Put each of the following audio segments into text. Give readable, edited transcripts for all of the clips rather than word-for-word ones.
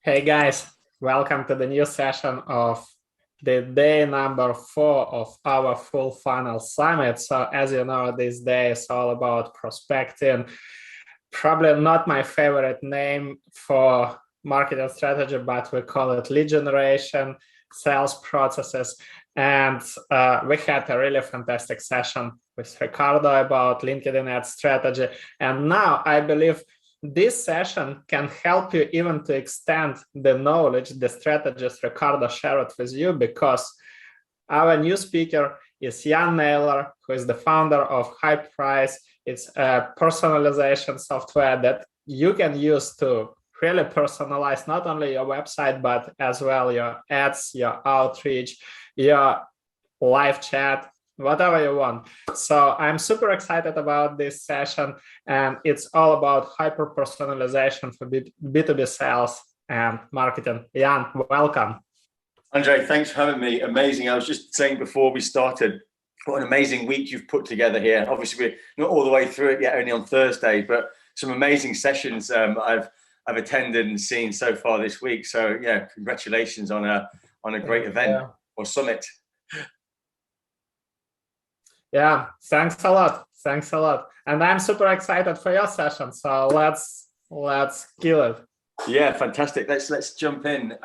Hey guys, welcome to the new session of the day number 4 of our full funnel summit. So as you know, this day is all about prospecting. Probably not my favorite name for marketing strategy, but we call it lead generation, sales processes. And we had a really fantastic session with Ricardo about LinkedIn ad strategy. And now I believe this session can help you even to extend the knowledge, the strategies Ricardo shared with you, because our new speaker is Jan Naylor, who is the founder of High Price. It's a personalization software that you can use to really personalize not only your website, but as well your ads, your outreach, your live chat, whatever you want. So I'm super excited about this session, and it's all about hyper personalization for B2B sales and marketing. Jan, welcome. Andre, thanks for having me. Amazing. I was just saying before we started, what an amazing week you've put together here. Obviously, we're not all the way through it yet, only on Thursday, but some amazing sessions I've attended and seen so far this week. So yeah, congratulations on a great event or summit. Yeah, thanks a lot. Thanks a lot. And I'm super excited for your session. So let's kill it. Yeah, fantastic. Let's jump in.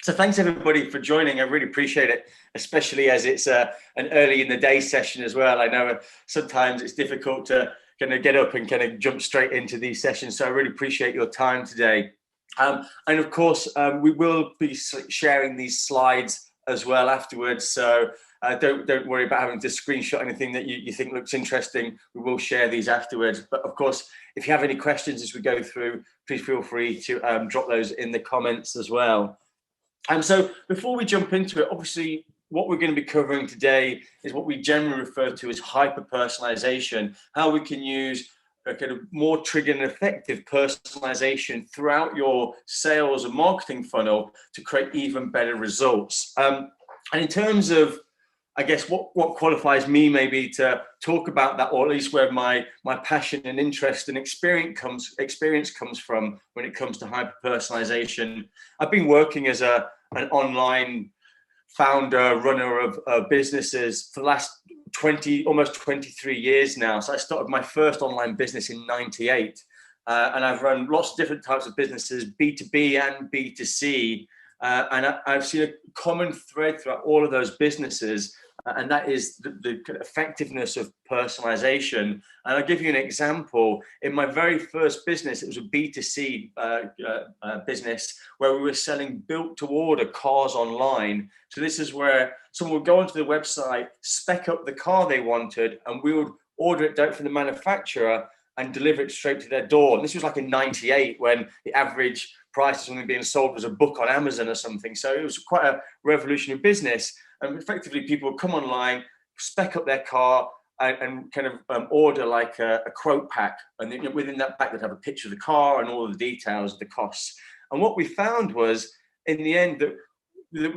So thanks everybody for joining. I really appreciate it, especially as it's an early in the day session as well. I know sometimes it's difficult to kind of get up and kind of jump straight into these sessions. So I really appreciate your time today. And of course, we will be sharing these slides as well afterwards. So don't worry about having to screenshot anything that you think looks interesting. We will share these afterwards. But of course, if you have any questions as we go through, please feel free to drop those in the comments as well. And so before we jump into it, obviously, what we're going to be covering today is what we generally refer to as hyper personalization, how we can use a kind of more triggered and effective personalization throughout your sales and marketing funnel to create even better results. And in terms of, I guess, what qualifies me maybe to talk about that, or at least where my passion and interest and experience comes from when it comes to hyper personalization. I've been working as an online founder, runner of businesses for the last almost 23 years now. So I started my first online business in '98, and I've run lots of different types of businesses, B2B and B2C. And I've seen a common thread throughout all of those businesses, and that is the effectiveness of personalization. And I'll give you an example. In my very first business, it was a B2C business where we were selling built-to-order cars online. So this is where someone would go onto the website, spec up the car they wanted, and we would order it direct from the manufacturer and deliver it straight to their door. And this was like in '98, when the average price of something being sold was a book on Amazon or something. So it was quite a revolutionary business. And effectively, people would come online, spec up their car, and kind of order like a quote pack. And then within that pack, they'd have a picture of the car and all the details of the costs. And what we found was, in the end, that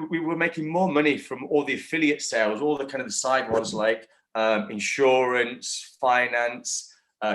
we were making more money from all the affiliate sales, all the kind of the side ones like insurance, finance,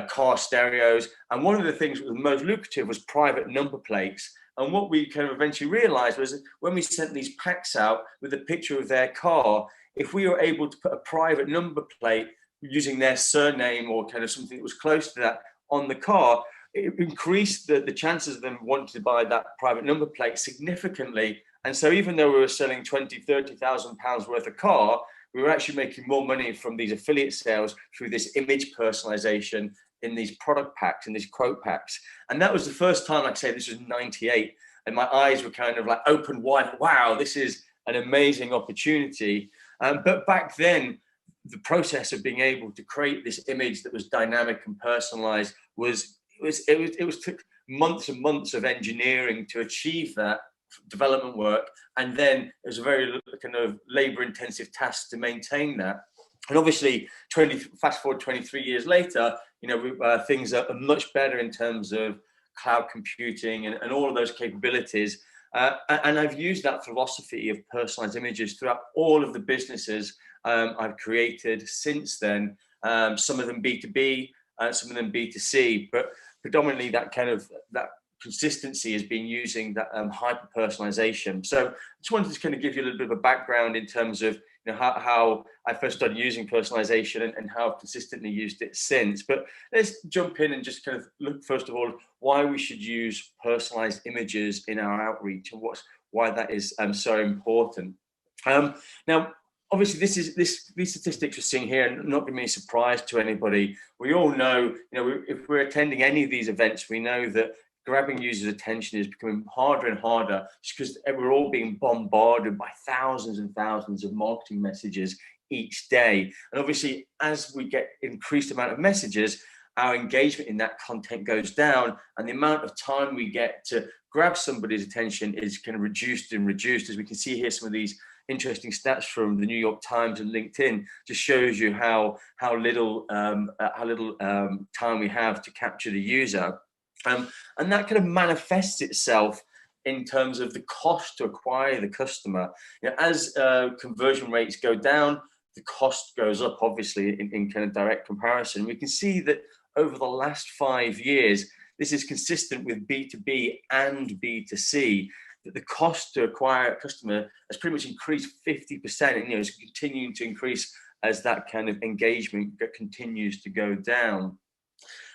car stereos. And one of the things that was most lucrative was private number plates. And what we kind of eventually realized was that when we sent these packs out with a picture of their car, if we were able to put a private number plate using their surname or kind of something that was close to that on the car, it increased the chances of them wanting to buy that private number plate significantly. And so even though we were selling £20,000, £30,000 worth of car, we were actually making more money from these affiliate sales through this image personalization in these product packs, in these quote packs. And that was the first time, like I say, this was '98, and my eyes were kind of like open wide. Wow, this is an amazing opportunity. But back then, the process of being able to create this image that was dynamic and personalized took months and months of engineering to achieve that development work, and then it was a very kind of labor-intensive task to maintain that. And obviously, fast forward 23 years later, you know, things are much better in terms of cloud computing and all of those capabilities. And I've used that philosophy of personalized images throughout all of the businesses I've created since then. Some of them B2B, some of them B2C, but predominantly that consistency has been using that hyper personalization. So I just wanted to kind of give you a little bit of a background in terms of how I first started using personalization and how I've consistently used it since. But let's jump in and just kind of look, first of all, why we should use personalized images in our outreach and why that is so important. Now, obviously, these statistics we're seeing here are not going to be a surprise to anybody. We all know, if we're attending any of these events, we know that grabbing users' attention is becoming harder and harder just because we're all being bombarded by thousands and thousands of marketing messages each day. And obviously, as we get increased amount of messages, our engagement in that content goes down, and the amount of time we get to grab somebody's attention is kind of reduced and reduced. As we can see here, some of these interesting stats from the New York Times and LinkedIn just shows you how little time we have to capture the user. And that kind of manifests itself in terms of the cost to acquire the customer. As conversion rates go down, the cost goes up, obviously, in kind of direct comparison. We can see that over the last 5 years, this is consistent with B2B and B2C, that the cost to acquire a customer has pretty much increased 50%, and it's continuing to increase as that kind of engagement continues to go down.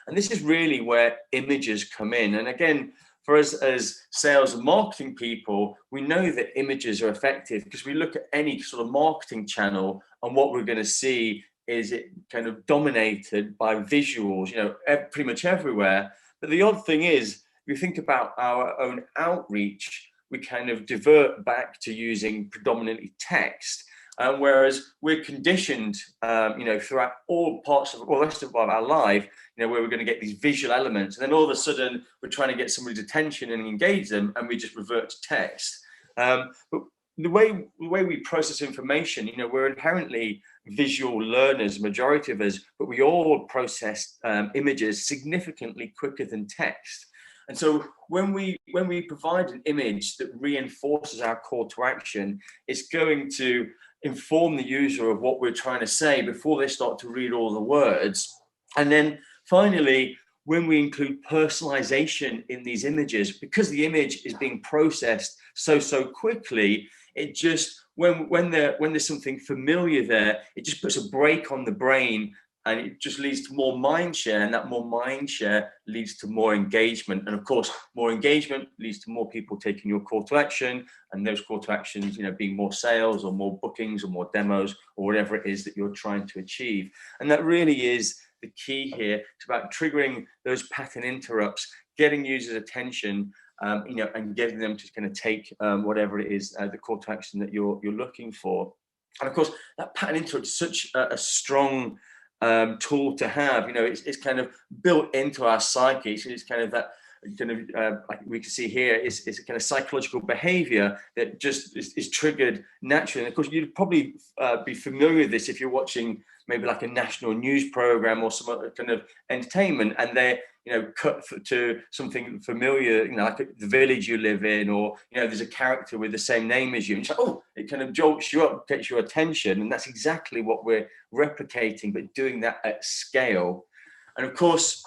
And this is really where images come in. And again, for us as sales and marketing people, we know that images are effective because we look at any sort of marketing channel, and what we're going to see is it kind of dominated by visuals, pretty much everywhere. But the odd thing is, if you think about our own outreach, we kind of divert back to using predominantly text. Whereas we're conditioned, throughout all parts of the rest of our life, where we're going to get these visual elements, and then all of a sudden we're trying to get somebody's attention and engage them, and we just revert to text. But the way we process information, we're inherently visual learners, majority of us, but we all process images significantly quicker than text. And so when we provide an image that reinforces our call to action, it's going to inform the user of what we're trying to say before they start to read all the words. And then finally, when we include personalization in these images, because the image is being processed so quickly, it just, when there's something familiar there, it just puts a brake on the brain, and it just leads to more mind share, and that more mind share leads to more engagement. And of course, more engagement leads to more people taking your call to action, and those call to actions, being more sales or more bookings or more demos or whatever it is that you're trying to achieve. And that really is the key here. It's about triggering those pattern interrupts, getting users' attention, and getting them to kind of take whatever it is, the call to action that you're looking for. And of course, that pattern interrupt is such a strong tool to have. It's kind of built into our psyche. So it's kind of that like we can see here, is a kind of psychological behavior that just is triggered naturally. And of course, you'd probably be familiar with this if you're watching maybe like a national news program or some other kind of entertainment, and they're cut to something familiar, like the village you live in, or there's a character with the same name as you, and it kind of jolts you up, gets your attention. And that's exactly what we're replicating, but doing that at scale. And of course,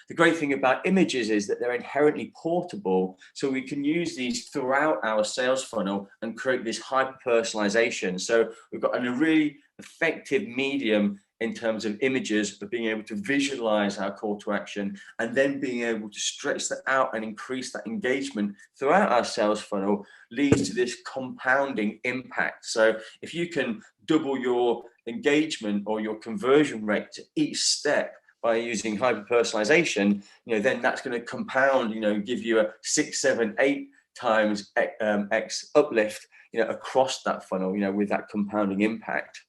the great thing about images is that they're inherently portable, so we can use these throughout our sales funnel and create this hyper personalization. So we've got a really effective medium in terms of images, but being able to visualize our call to action, and then being able to stretch that out and increase that engagement throughout our sales funnel leads to this compounding impact. So if you can double your engagement or your conversion rate to each step by using hyper personalization, then that's going to compound, give you a 6, 7, 8 times X uplift, across that funnel, with that compounding impact.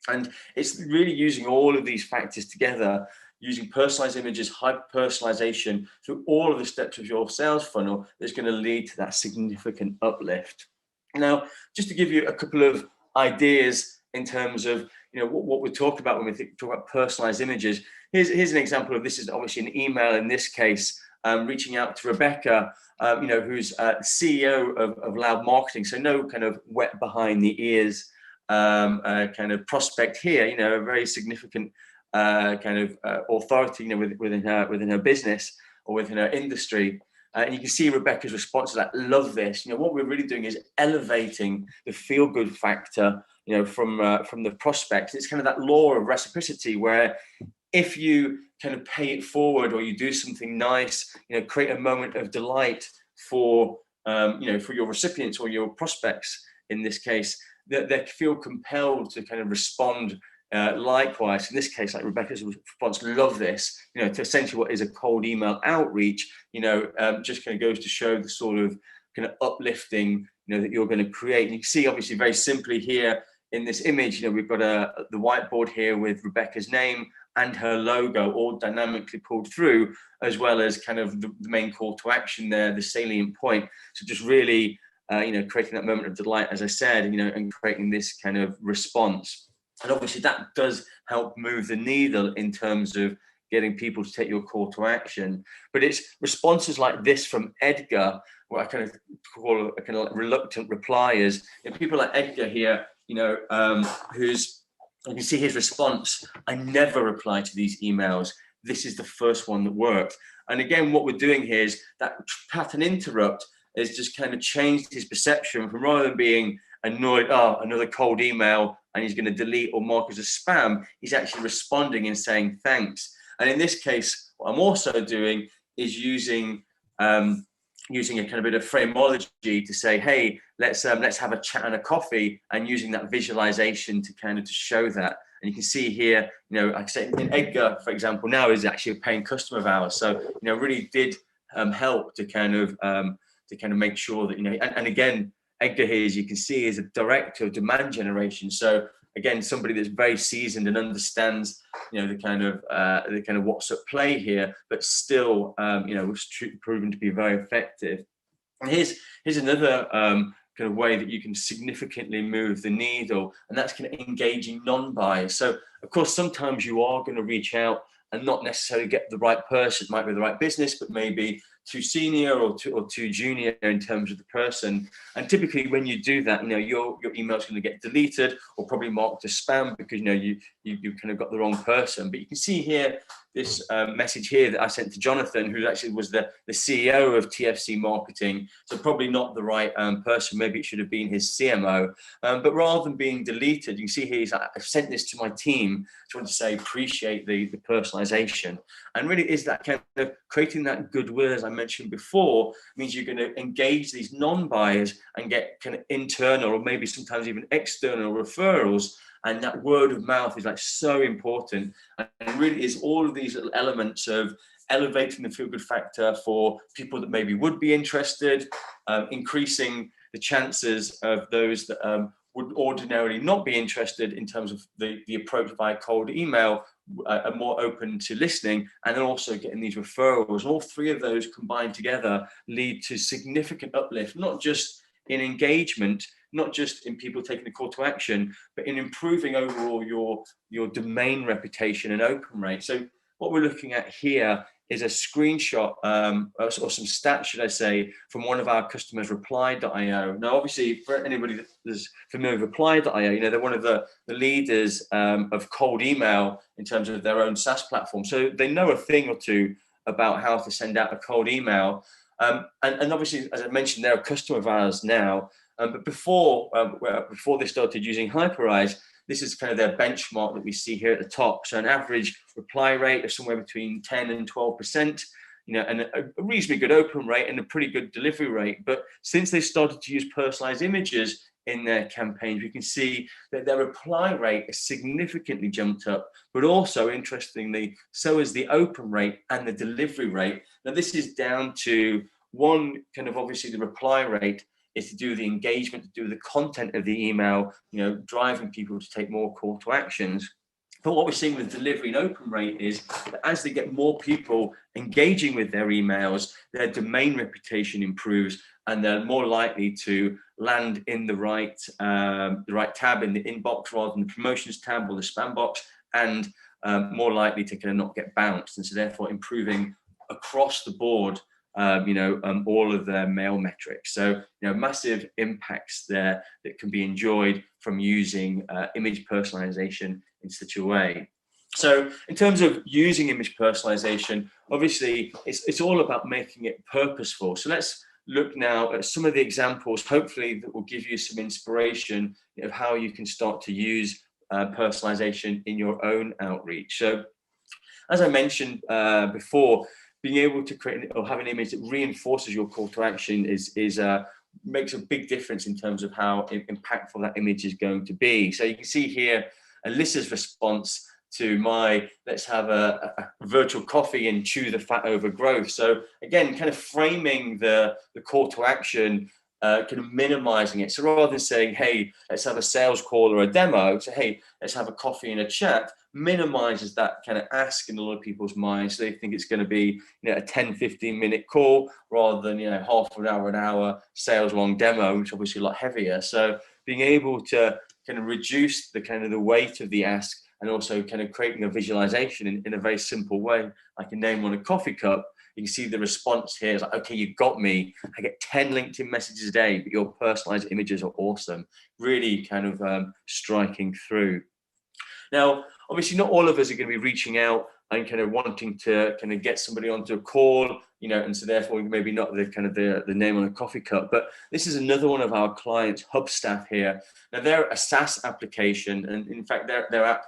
And it's really using all of these factors together, using personalized images, hyper personalization through all of the steps of your sales funnel, that's going to lead to that significant uplift. Now, just to give you a couple of ideas in terms of what we talk about when we talk about personalized images. Here's an example of this. Is obviously an email in this case, reaching out to Rebecca, who's CEO of Loud Marketing. So no kind of wet behind the ears kind of prospect here. A very significant kind of authority, within her business or within her industry. And you can see Rebecca's response to that. Love this. What we're really doing is elevating the feel-good factor, from the prospects. It's kind of that law of reciprocity, where if you kind of pay it forward, or you do something nice, create a moment of delight for for your recipients or your prospects in this case, that they feel compelled to kind of respond likewise. In this case, like Rebecca's response, love this, to essentially what is a cold email outreach, just kind of goes to show the sort of kind of uplifting, that you're going to create. And you can see obviously very simply here in this image, we've got the whiteboard here with Rebecca's name and her logo all dynamically pulled through, as well as kind of the main call to action there, the salient point. So just really, creating that moment of delight, as I said, and creating this kind of response. And obviously that does help move the needle in terms of getting people to take your call to action. But it's responses like this from Edgar, what I kind of call a kind of like reluctant repliers. People like Edgar here, who's, you can see his response: I never reply to these emails. This is the first one that worked. And again, what we're doing here is that pattern interrupt has just kind of changed his perception from, rather than being annoyed, oh, another cold email, and he's going to delete or mark as a spam, he's actually responding and saying thanks. And in this case, what I'm also doing is using a kind of bit of phraseology to say, hey, let's have a chat and a coffee, and using that visualization to kind of to show that. And you can see here, like I say, Edgar, for example, now is actually a paying customer of ours. So, really did help to kind of make sure that, and again, Edgar here, as you can see, is a director of demand generation. So again, somebody that's very seasoned and understands, the kind of what's at play here, but still, was proven to be very effective. And here's another kind of way that you can significantly move the needle, and that's kind of engaging non-buyers. So of course, sometimes you are going to reach out and not necessarily get the right person. It might be the right business, but maybe too senior or too junior in terms of the person. And typically when you do that, your email's going to get deleted or probably marked as spam because you kind of got the wrong person. But you can see here this message here that I sent to Jonathan, who actually was the CEO of TFC Marketing. So probably not the right person. Maybe it should have been his CMO. But rather than being deleted, you can see here, I've sent this to my team. I want to say appreciate the personalization. And really is that kind of creating that goodwill, as I mentioned before, means you're going to engage these non-buyers and get kind of internal or maybe sometimes even external referrals. And that word of mouth is like so important. And really is all of these little elements of elevating the feel good factor for people that maybe would be interested, increasing the chances of those that would ordinarily not be interested in terms of the approach via cold email, are more open to listening, and then also getting these referrals. All three of those combined together lead to significant uplift, not just in engagement, not just in people taking the call to action, but in improving overall your domain reputation and open rate. So what we're looking at here is a screenshot or some stats, should I say, from one of our customers, Reply.io. Now, obviously, for anybody that's familiar with Reply.io, they're one of the leaders of cold email in terms of their own SaaS platform. So they know a thing or two about how to send out a cold email. And obviously, as I mentioned, they're a customer of ours now. But before they started using Hyperize, this is kind of their benchmark that we see here at the top. So an average reply rate of somewhere between 10 and 12%, and a reasonably good open rate and a pretty good delivery rate. But since they started to use personalized images in their campaigns, we can see that their reply rate has significantly jumped up, but also interestingly, so is the open rate and the delivery rate. Now this is down to one, kind of obviously the reply rate is to do with the engagement, to do with the content of the email, driving people to take more call to actions. But what we're seeing with delivery and open rate is that as they get more people engaging with their emails, their domain reputation improves, and they're more likely to land in the right tab in the inbox rather than the promotions tab or the spam box, and more likely to kind of not get bounced. And so therefore improving across the board all of their mail metrics. So, massive impacts there that can be enjoyed from using image personalization in such a way. So in terms of using image personalization, obviously it's all about making it purposeful. So let's look now at some of the examples, hopefully that will give you some inspiration of how you can start to use personalization in your own outreach. So as I mentioned before, being able to create or have an image that reinforces your call to action makes a big difference in terms of how impactful that image is going to be. So you can see here Alyssa's response to my let's have a virtual coffee and chew the fat over growth. So again, kind of framing the call to action, kind of minimizing it. So rather than saying, hey, let's have a sales call or a demo, so hey, let's have a coffee and a chat, minimizes that kind of ask in a lot of people's minds. So they think it's going to be, you know, a 10-15 minute call rather than, you know, half an hour sales long demo, which is obviously a lot heavier. So being able to kind of reduce the kind of the weight of the ask, and also kind of creating a visualization in a very simple way, like a name on a coffee cup. You can see the response here is like, okay, you got me. I get 10 LinkedIn messages a day, but your personalized images are awesome. Really kind of striking through. Now, obviously not all of us are going to be reaching out and kind of wanting to kind of get somebody onto a call, you know, and so therefore maybe not the kind of the name on a coffee cup. But this is another one of our clients, Hubstaff here. Now they're a SaaS application, and in fact their app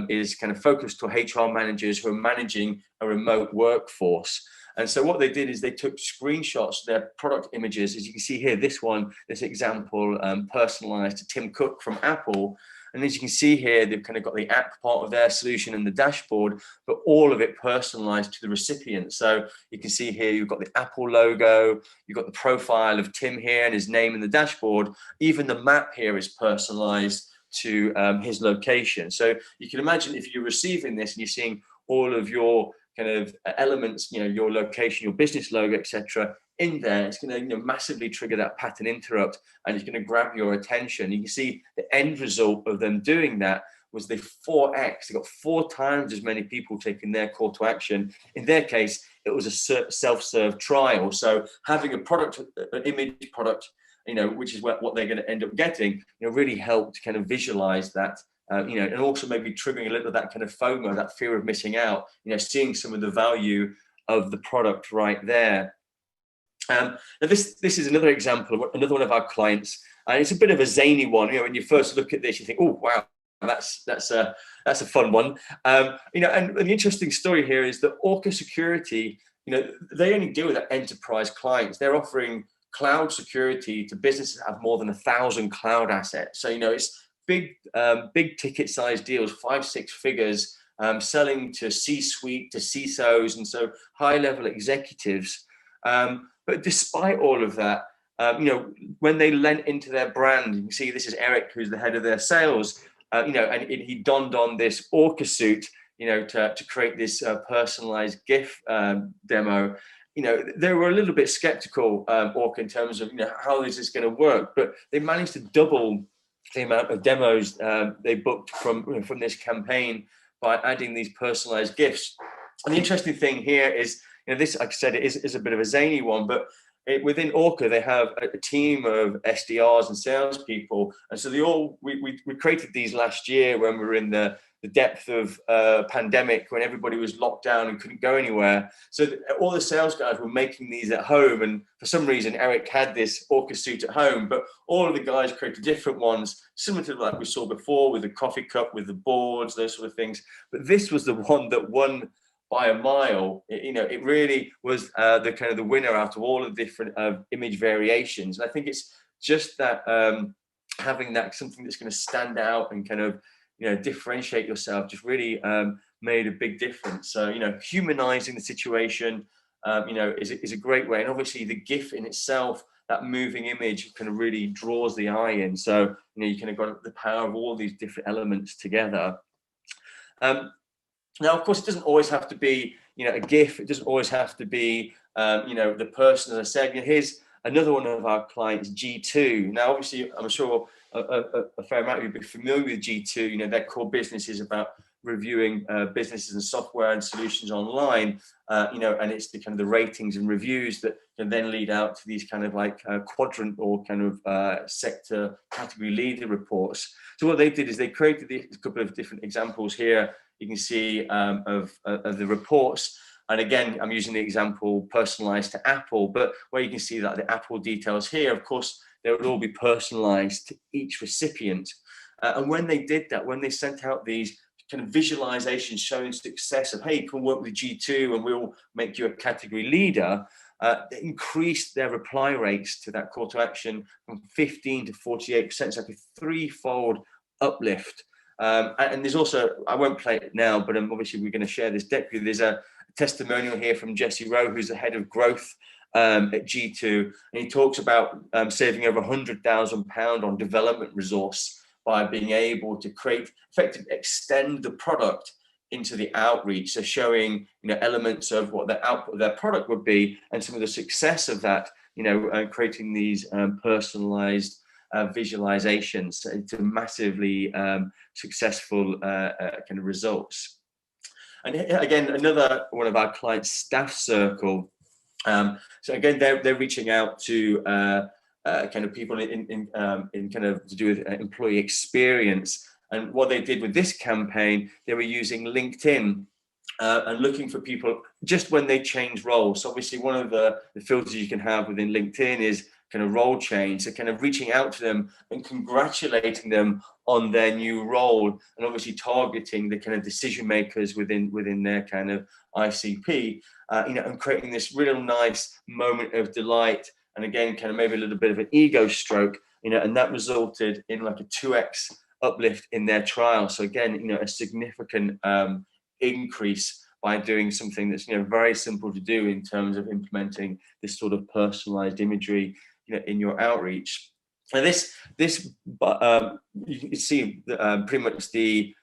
is kind of focused to HR managers who are managing a remote workforce. And so what they did is they took screenshots of their product images, as you can see here, this example, personalized to Tim Cook from Apple. And as you can see here, they've kind of got the app part of their solution and the dashboard, but all of it personalized to the recipient. So you can see here, you've got the Apple logo, you've got the profile of Tim here and his name in the dashboard. Even the map here is personalized to his location. So you can imagine if you're receiving this and you're seeing all of your kind of elements, you know, your location, your business logo, etc., in there, it's going to, you know, massively trigger that pattern interrupt, and it's going to grab your attention. You can see the end result of them doing that was they 4x. They got 4 times as many people taking their call to action. In their case, it was a self-serve trial. So having a product, an image product, you know, which is what they're going to end up getting, you know, really helped kind of visualize that. You know, and also maybe triggering a little of that kind of FOMO, that fear of missing out, you know, seeing some of the value of the product right there. Now this is another example of another one of our clients, and it's a bit of a zany one. You know, when you first look at this, you think, oh wow, that's a fun one. You know, and the interesting story here is that Orca Security, you know, they only deal with enterprise clients. They're offering cloud security to businesses that have more than 1,000 cloud assets. So, you know, it's big ticket size deals, 5-6 figures, selling to C-suite, to CISOs, and so high level executives. But despite all of that, you know, when they lent into their brand, you can see this is Eric, who's the head of their sales, you know, and he donned on this Orca suit, you know, to create this personalized GIF demo. You know, they were a little bit skeptical, Orca, in terms of, you know, how is this going to work? But they managed to double the amount of demos they booked from this campaign by adding these personalized GIFs. And the interesting thing here is, you know, this, like I said, it is a bit of a zany one, but within Orca, they have a team of SDRs and salespeople. And so we created these last year when we were in the depth of pandemic, when everybody was locked down and couldn't go anywhere. So all the sales guys were making these at home. And for some reason, Eric had this Orca suit at home, but all of the guys created different ones, similar to like we saw before with the coffee cup, with the boards, those sort of things. But this was the one that won by a mile. You know, it really was the kind of the winner out of all the different image variations. And I think it's just that having that something that's going to stand out and kind of, you know, differentiate yourself just really made a big difference. So, you know, humanizing the situation, you know, is a great way. And obviously the GIF in itself, that moving image kind of really draws the eye in. So, you know, you kind of got the power of all these different elements together. Now, of course, it doesn't always have to be, you know, a GIF. It doesn't always have to be, you know, the person. As I said, you know, here's another one of our clients, G2. Now, obviously, I'm sure a fair amount of you will be familiar with G2. You know, their core business is about reviewing businesses and software and solutions online. You know, and it's the kind of the ratings and reviews that can then lead out to these kind of like quadrant or kind of sector category leader reports. So what they did is they created a couple of different examples here. you can see of the reports. And again, I'm using the example personalized to Apple, but where you can see that the Apple details here, of course, they would all be personalized to each recipient. And when they did that, when they sent out these kind of visualizations showing success of, hey, you can work with G2 and we'll make you a category leader, they increased their reply rates to that call to action from 15 to 48%, so like a threefold uplift. And there's also, I won't play it now, but obviously we're going to share this deck with you. There's a testimonial here from Jesse Rowe, who's the head of growth at G2, and he talks about saving over £100,000 on development resource by being able to create, effectively extend the product into the outreach, so showing elements of what the output of their product would be, and some of the success of that, creating these personalized visualizations to massively successful kind of results. And again, another one of our clients, Staff Circle. So again, they're reaching out to kind of people in kind of to do with employee experience. And what they did with this campaign, they were using LinkedIn and looking for people just when they change roles. So obviously, one of the filters you can have within LinkedIn is kind of role change. So kind of reaching out to them and congratulating them on their new role, and obviously targeting the kind of decision makers within their kind of ICP, and creating this real nice moment of delight. And again, kind of maybe a little bit of an ego stroke, and that resulted in like a 2x uplift in their trial. So again, a significant increase by doing something that's very simple to do in terms of implementing this sort of personalized imagery in your outreach. And this you can see pretty much the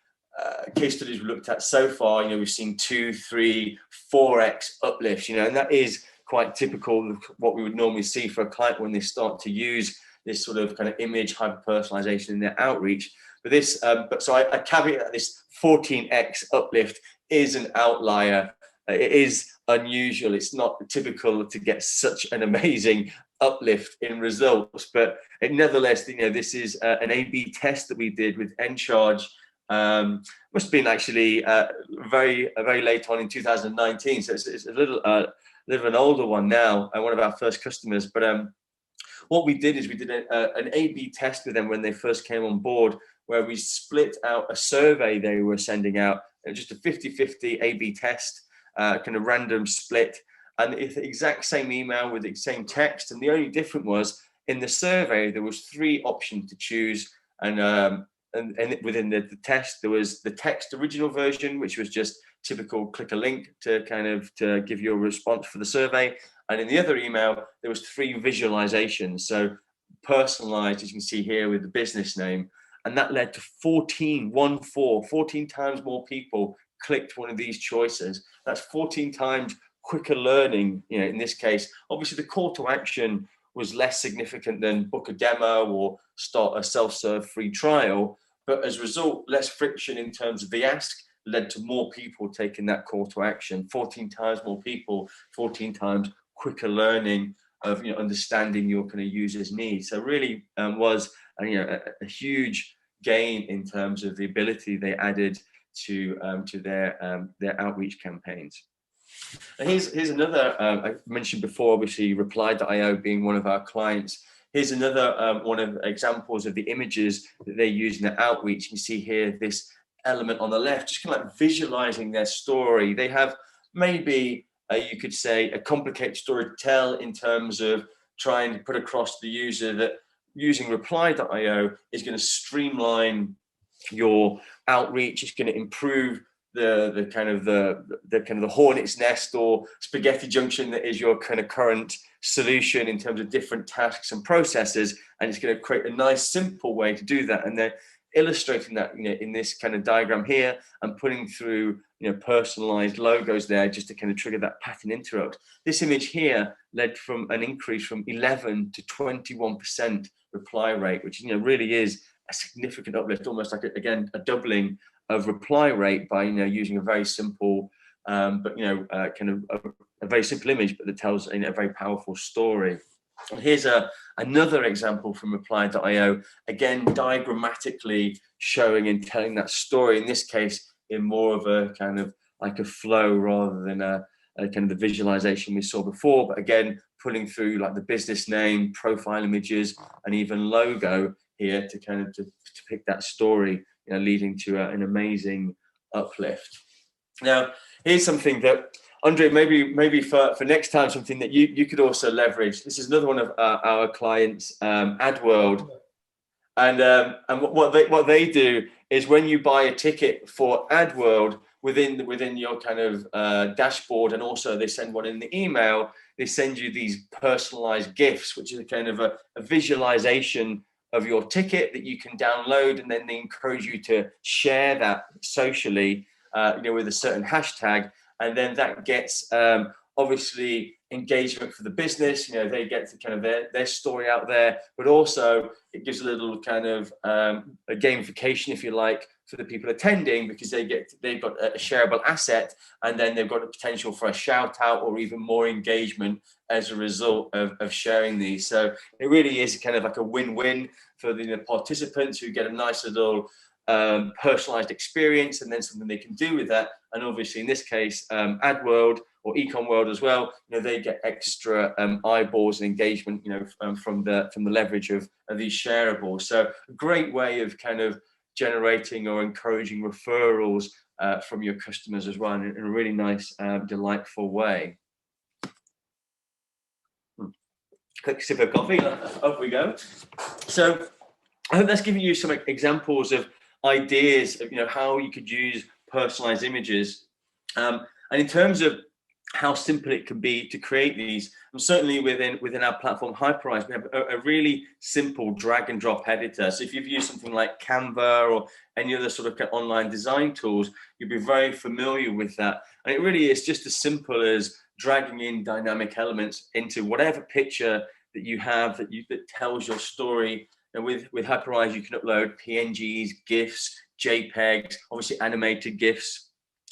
case studies we looked at so far. We've seen 2, 3, 4x uplifts, and that is quite typical of what we would normally see for a client when they start to use this sort of kind of image hyper personalization in their outreach. But this, so I caveat that this 14x uplift is an outlier. It is unusual. It's not typical to get such an amazing uplift in results, but nevertheless, this is an A/B test that we did with Encharge. Must have been actually very late on in 2019, so it's a little of an older one now, and one of our first customers. But what we did is we did an A/B test with them when they first came on board, where we split out a survey they were sending out, just a 50-50 A/B test, kind of random split, and it's the exact same email with the same text. And the only difference was in the survey there was 3 options to choose, and within the test there was the text original version, which was just typical click a link to kind of to give you a response for the survey, and in the other email there was 3 visualizations, so personalized, as you can see here, with the business name. And that led to 14 times more people clicked one of these choices. That's 14 times quicker learning. In this case, obviously the call to action was less significant than book a demo or start a self-serve free trial, but as a result, less friction in terms of the ask led to more people taking that call to action. 14 times more people, 14 times quicker learning of understanding your kind of users' needs. So really was a huge gain in terms of the ability they added to their outreach campaigns. And here's another, I mentioned before, obviously Reply.io being one of our clients. Here's another one of examples of the images that they use in their outreach. You can see here this element on the left, just kind of like visualizing their story. They have maybe you could say a complicated story to tell in terms of trying to put across to the user that using Reply.io is going to streamline your outreach. It's going to improve the kind of the hornet's nest or spaghetti junction that is your kind of current solution in terms of different tasks and processes, and it's going to create a nice simple way to do that. And they're illustrating that in this kind of diagram here, and putting through personalized logos there just to kind of trigger that pattern interrupt. This image here led from an increase from 11 to 21% reply rate, which really is a significant uplift, almost like again a doubling of reply rate by using a very simple but kind of a very simple image, but that tells a very powerful story. And here's another example from Reply.io, again diagrammatically showing and telling that story. In this case, in more of a kind of like a flow rather than a kind of the visualization we saw before. But again, pulling through like the business name, profile images, and even logo here to kind of to pick that story, you know, leading to an amazing uplift. Now, here's something that, Andre, maybe for next time, something that you could also leverage. This is another one of our clients, AdWorld, and what they do is when you buy a ticket for AdWorld within your kind of dashboard, and also they send one in the email. They send you these personalized GIFs, which is a kind of a visualization of your ticket that you can download, and then they encourage you to share that socially, you know, with a certain hashtag, and then that gets obviously engagement for the business. You know, they get to kind of their story out there, but also it gives a little kind of a gamification, if you like, for the people attending, because they've got a shareable asset, and then they've got the potential for a shout out or even more engagement as a result of sharing these. So it really is kind of like a win-win for the participants, who get a nice little personalized experience, and then something they can do with that. And obviously in this case, AdWorld or Ecom World as well, you know, they get extra eyeballs and engagement, you know, from the leverage of these shareables. So a great way of kind of generating or encouraging referrals from your customers as well, in a really nice, delightful way. Quick sip of coffee, off we go. So I hope that's giving you some examples of ideas of, you know, how you could use personalized images, and in terms of how simple it can be to create these. And certainly within our platform Hyperize, we have a really simple drag and drop editor. So if you've used something like Canva or any other sort of online design tools, you'll be very familiar with that. And it really is just as simple as dragging in dynamic elements into whatever picture that you have that tells your story. And with Hyperize, you can upload PNGs, GIFs, JPEGs, obviously animated GIFs,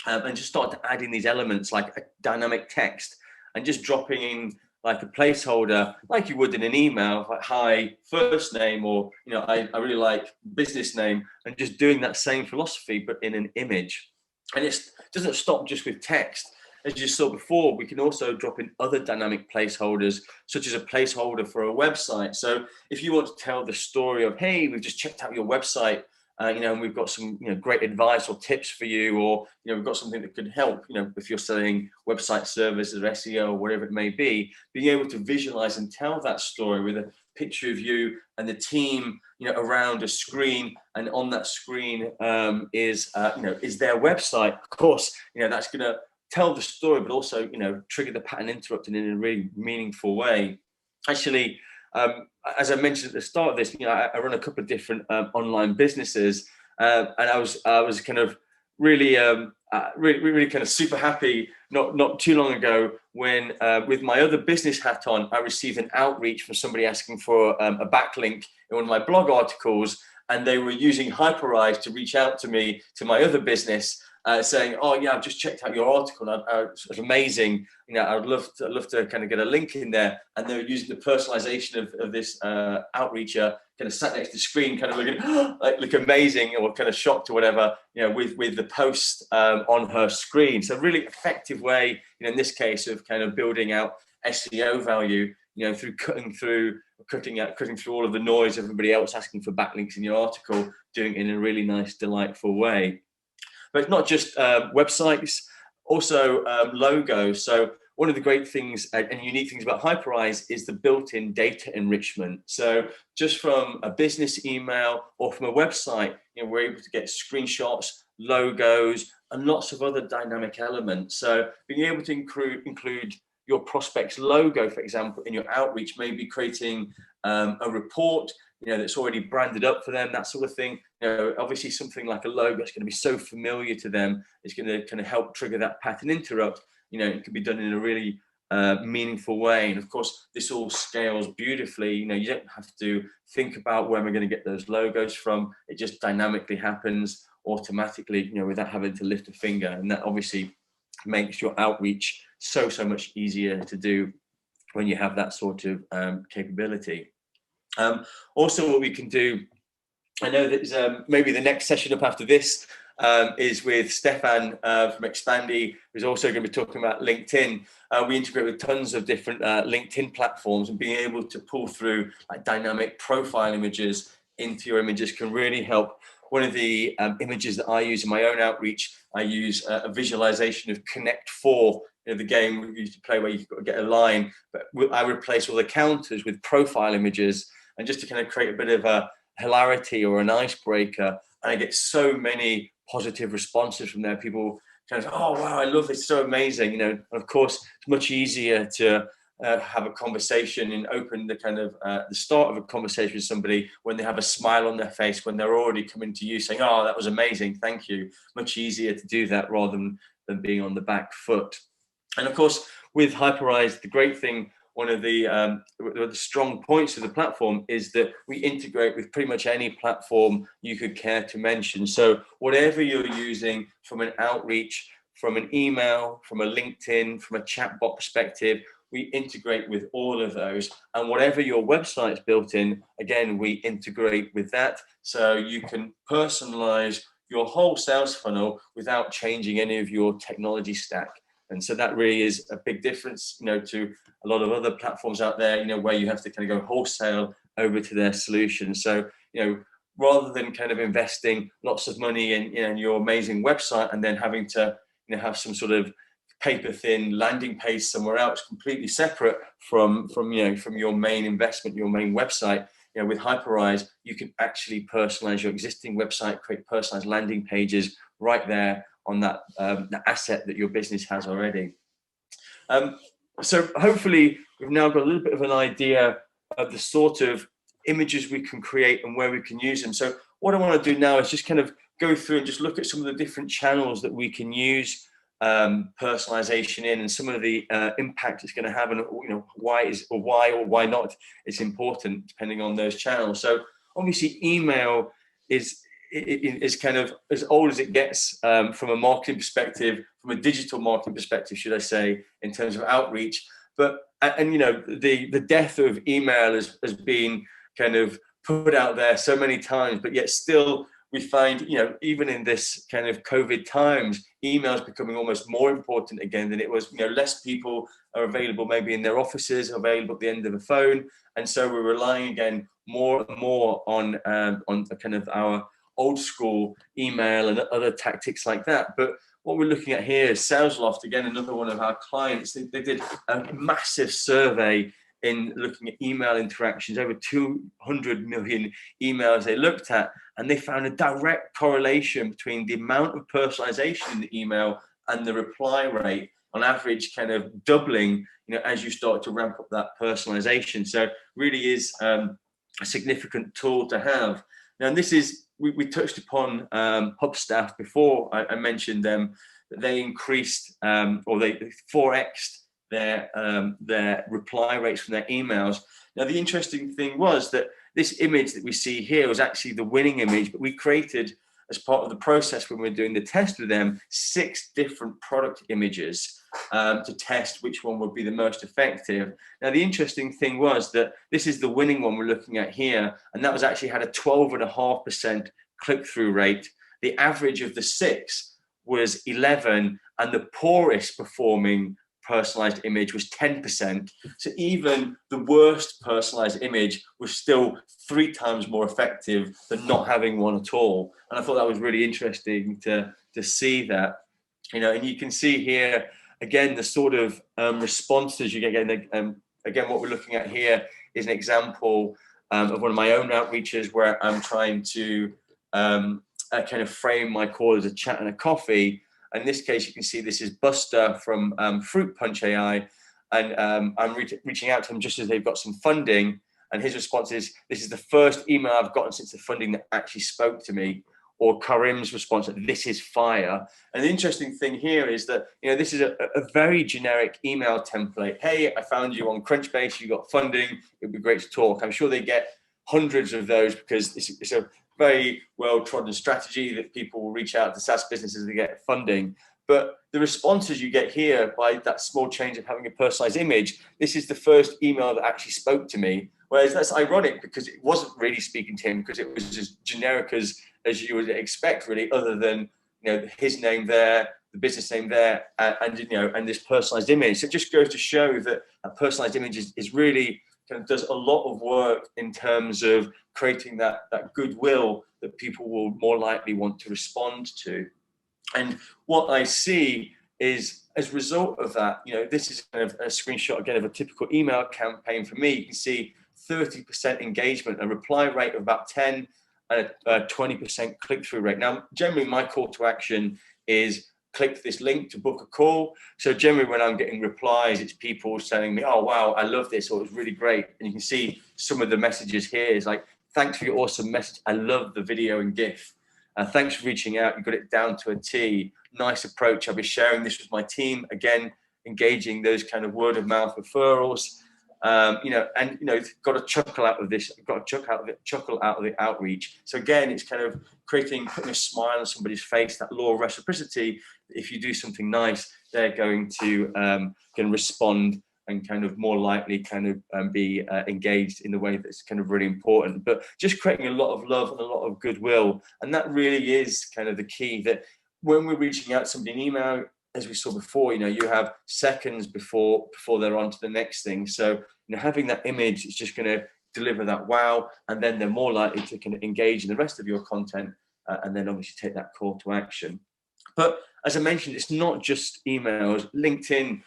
and just start adding these elements like a dynamic text, and just dropping in like a placeholder, like you would in an email, like hi, first name, or, you know, I really like business name, and just doing that same philosophy but in an image. And it doesn't stop just with text. As you saw before, we can also drop in other dynamic placeholders, such as a placeholder for a website. So if you want to tell the story of, hey, we've just checked out your website, you know, and we've got some, you know, great advice or tips for you, or, you know, we've got something that could help, you know, if you're selling website services or SEO or whatever it may be, being able to visualize and tell that story with a picture of you and the team, you know, around a screen, and on that screen is their website. Of course, you know, that's going to tell the story, but also, you know, trigger the pattern interrupting in a really meaningful way. Actually, as I mentioned at the start of this, you know, I run a couple of different online businesses, and I was kind of really kind of super happy not too long ago when, with my other business hat on, I received an outreach from somebody asking for a backlink in one of my blog articles, and they were using Hyperize to reach out to me, to my other business, saying, "Oh yeah, I've just checked out your article. It was amazing. You know, I'd love to kind of get a link in there." And they were using the personalization of this outreacher, kind of sat next to the screen, kind of looking look amazing, or kind of shocked or whatever, you know, with the post on her screen. So really effective way, you know, in this case, of kind of building out SEO value, you know, through cutting through all of the noise of everybody else asking for backlinks in your article, doing it in a really nice, delightful way. But it's not just websites, also logos. So one of the great things and unique things about Hyperize is the built-in data enrichment. So just from a business email or from a website, you know, we're able to get screenshots, logos, and lots of other dynamic elements. So being able to include your prospect's logo, for example, in your outreach, maybe creating a report, you know, that's already branded up for them, that sort of thing. You know, obviously something like a logo is going to be so familiar to them, it's going to kind of help trigger that pattern interrupt. You know, it can be done in a really meaningful way. And of course, this all scales beautifully. You know, you don't have to think about where we're going to get those logos from. It just dynamically happens automatically, you know, without having to lift a finger. And that obviously makes your outreach so much easier to do when you have that sort of capability. Also, what we can do, I know that maybe the next session up after this, is with Stefan from Expandy, who's also going to be talking about LinkedIn. We integrate with tons of different LinkedIn platforms, and being able to pull through like dynamic profile images into your images can really help. One of the images that I use in my own outreach, I use a visualization of Connect 4, the game we used to play where you've got to get a line, but I replace all the counters with profile images, and just to kind of create a bit of a hilarity or an icebreaker. And I get so many positive responses from there. People kind of, oh wow, I love this, so amazing, And of course, it's much easier to have a conversation and open the kind of the start of a conversation with somebody when they have a smile on their face, when they're already coming to you saying, oh, that was amazing, thank you. Much easier to do that rather than being on the back foot. And of course, with Hyperize, the great thing, one of the strong points of the platform is that we integrate with pretty much any platform you could care to mention. So whatever you're using from an outreach, from an email, from a LinkedIn, from a chatbot perspective, we integrate with all of those. And whatever your website's built in, again, we integrate with that. So you can personalize your whole sales funnel without changing any of your technology stack. And so that really is a big difference, to a lot of other platforms out there, where you have to kind of go wholesale over to their solution. So, rather than kind of investing lots of money in your amazing website and then having to, have some sort of paper thin landing page somewhere else completely separate from your main investment, your main website, with Hyperize, you can actually personalize your existing website, create personalized landing pages right there on that the asset that your business has already. So hopefully we've now got a little bit of an idea of the sort of images we can create and where we can use them. So what I want to do now is just kind of go through and just look at some of the different channels that we can use personalization in, and some of the impact it's going to have, and why or why not it's important depending on those channels. So obviously email is kind of as old as it gets from a marketing perspective, from a digital marketing perspective, should I say, in terms of outreach. But the death of email has been kind of put out there so many times, but yet still we find, even in this kind of COVID times, email is becoming almost more important again than it was. Less people are available maybe in their offices, available at the end of the phone, and so we're relying again more and more on kind of our old school email and other tactics like that. But what we're looking at here is SalesLoft, again, another one of our clients. They did a massive survey in looking at email interactions, over 200 million emails they looked at, and they found a direct correlation between the amount of personalization in the email and the reply rate, on average kind of doubling, as you start to ramp up that personalization. So really is a significant tool to have. Now, and this is, we touched upon Hubstaff before. I mentioned them, that they increased or they 4x'd their reply rates from their emails. Now, the interesting thing was that this image that we see here was actually the winning image, but we created, as part of the process when we were doing the test with them, 6 different product images to test which one would be the most effective. Now, the interesting thing was that this is the winning one we're looking at here, and that was actually had a 12.5% click-through rate. The average of the 6 was 11, and the poorest performing personalized image was 10%. So even the worst personalized image was still 3 times more effective than not having one at all. And I thought that was really interesting to see that, and you can see here again the sort of responses you get. Again, what we're looking at here is an example of one of my own outreaches where I'm trying to kind of frame my call as a chat and a coffee. In this case, you can see this is Buster from Fruit Punch AI, and I'm reaching out to him just as they've got some funding, and his response is, "This is the first email I've gotten since the funding that actually spoke to me." Or Karim's response, "This is fire." And the interesting thing here is that this is a very generic email template. "Hey, I found you on Crunchbase. You got funding. It'd be great to talk." I'm sure they get hundreds of those because it's a very well-trodden strategy that people will reach out to SaaS businesses to get funding. But the responses you get here by that small change of having a personalized image, this is the first email that actually spoke to me. Whereas that's ironic because it wasn't really speaking to him, because it was as generic as you would expect, really, other than his name there, the business name there, and this personalized image. So it just goes to show that a personalized image is really kind of does a lot of work in terms of creating that goodwill that people will more likely want to respond to. And what I see is, as a result of that, this is kind of a screenshot again of a typical email campaign for me. You can see 30% engagement, a reply rate of about 10, and a 20% click-through rate. Now, generally, my call to action is click this link to book a call. So generally, when I'm getting replies, it's people telling me, "Oh, wow, I love this," or "It's really great." And you can see some of the messages here is like, "Thanks for your awesome message. I love the video and GIF. Thanks for reaching out. You got it down to a T. Nice approach. I'll be sharing this with my team." Again, engaging those kind of word of mouth referrals. Got a chuckle out of this. Got a chuckle out of the outreach. So again, it's kind of putting a smile on somebody's face. That law of reciprocity. If you do something nice, they're going to respond and kind of more likely kind of be engaged in the way that's kind of really important. But just creating a lot of love and a lot of goodwill, and that really is kind of the key. That when we're reaching out to somebody in email, as we saw before, you have seconds before they're on to the next thing. So having that image is just going to deliver that wow, and then they're more likely to kind of engage in the rest of your content, and then obviously take that call to action. But as I mentioned, it's not just emails. LinkedIn,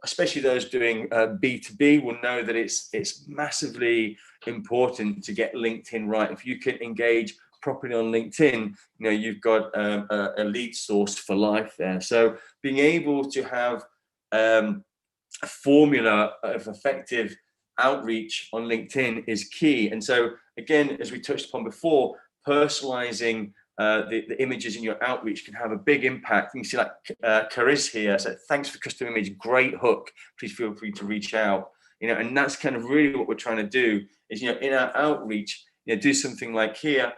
especially those doing B2B, will know that it's massively important to get LinkedIn right. If you can engage properly on LinkedIn, you've got a lead source for life there. So being able to have a formula of effective outreach on LinkedIn is key. And so again, as we touched upon before, personalizing the images in your outreach can have a big impact. You can see like Cariz here said, "Thanks for custom image, great hook. Please feel free to reach out." And that's kind of really what we're trying to do is, in our outreach, do something like here,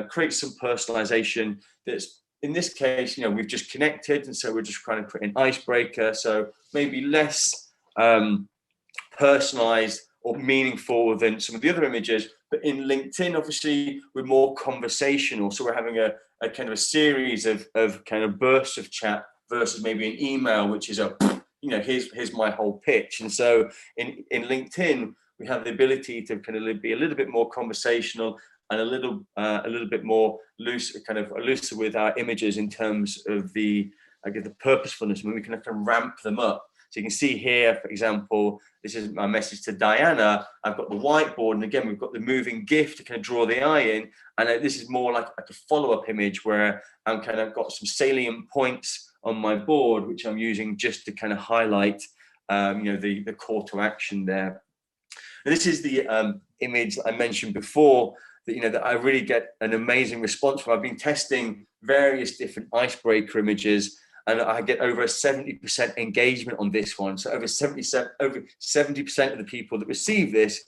create some personalization. That's in this case, we've just connected, and so we're just trying to create an icebreaker. So maybe less personalized or meaningful than some of the other images. But in LinkedIn, obviously, we're more conversational. So we're having a kind of a series of kind of bursts of chat versus maybe an email, which is here's my whole pitch. And so in LinkedIn, we have the ability to kind of be a little bit more conversational and a little bit more loose, kind of looser with our images in terms of the purposefulness. When we can kind of ramp them up. So you can see here, for example, this is my message to Diana. I've got the whiteboard, and again, we've got the moving GIF to kind of draw the eye in. And this is more like a follow-up image where I'm kind of got some salient points on my board, which I'm using just to kind of highlight, the call to action there. And this is the image I mentioned before that I really get an amazing response from. I've been testing various different icebreaker images, and I get over a 70% engagement on this one. So over 70% of the people that receive this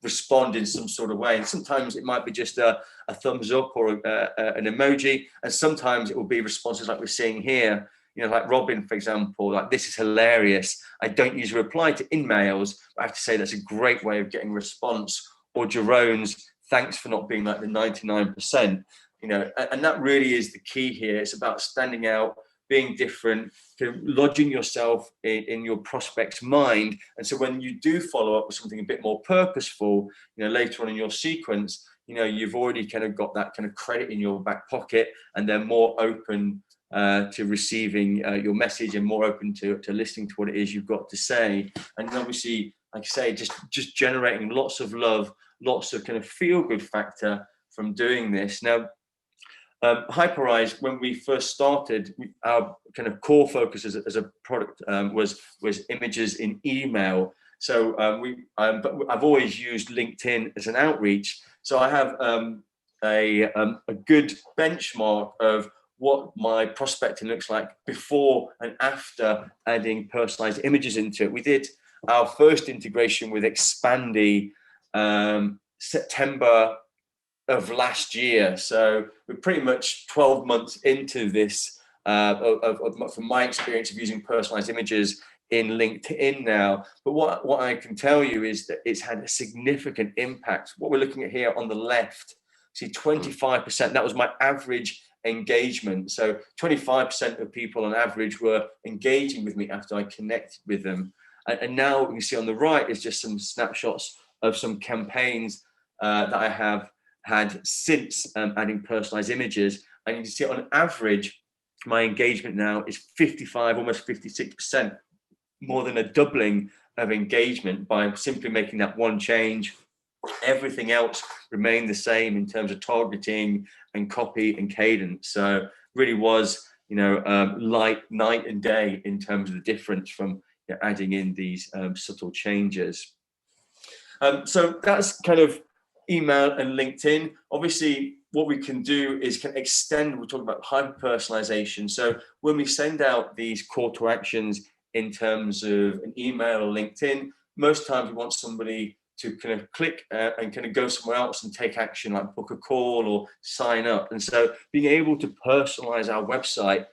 respond in some sort of way. And sometimes it might be just a thumbs up or an emoji. And sometimes it will be responses like we're seeing here, like Robin, for example, like, "This is hilarious. I don't usually reply to in-mails, but I have to say that's a great way of getting a response." Or Jerome's, "Thanks for not being like the 99%. And that really is the key here. It's about standing out, being different, lodging yourself in your prospect's mind. And so when you do follow up with something a bit more purposeful, later on in your sequence, you've already kind of got that kind of credit in your back pocket, and they're more open to receiving your message, and more open to listening to what it is you've got to say. And obviously, like I say, just generating lots of love, lots of kind of feel-good factor from doing this. Now, Hyperize, when we first started, our kind of core focus as a product was images in email. So but I've always used LinkedIn as an outreach. So I have a good benchmark of what my prospecting looks like before and after adding personalized images into it. We did our first integration with Expandy September of last year. So we're pretty much 12 months into this, from my experience of using personalized images in LinkedIn now. But what I can tell you is that it's had a significant impact. What we're looking at here on the left, see 25%, that was my average engagement. So 25% of people on average were engaging with me after I connected with them. And now what you see on the right is just some snapshots of some campaigns that I have had since adding personalized images. And you can see on average, my engagement now is 55, almost 56%, more than a doubling of engagement by simply making that one change. Everything else remained the same in terms of targeting and copy and cadence. So really was, like night and day in terms of the difference from adding in these subtle changes. So that's kind of email and LinkedIn. Obviously, what we can do is can extend, we're talking about hyper personalization. So when we send out these call to actions in terms of an email or LinkedIn, most times we want somebody to kind of click and kind of go somewhere else and take action, like book a call or sign up. And so being able to personalize our website,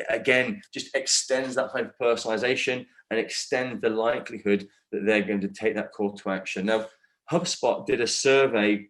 again, just extends that hyper personalization and extends the likelihood that they're going to take that call to action. Now, HubSpot did a survey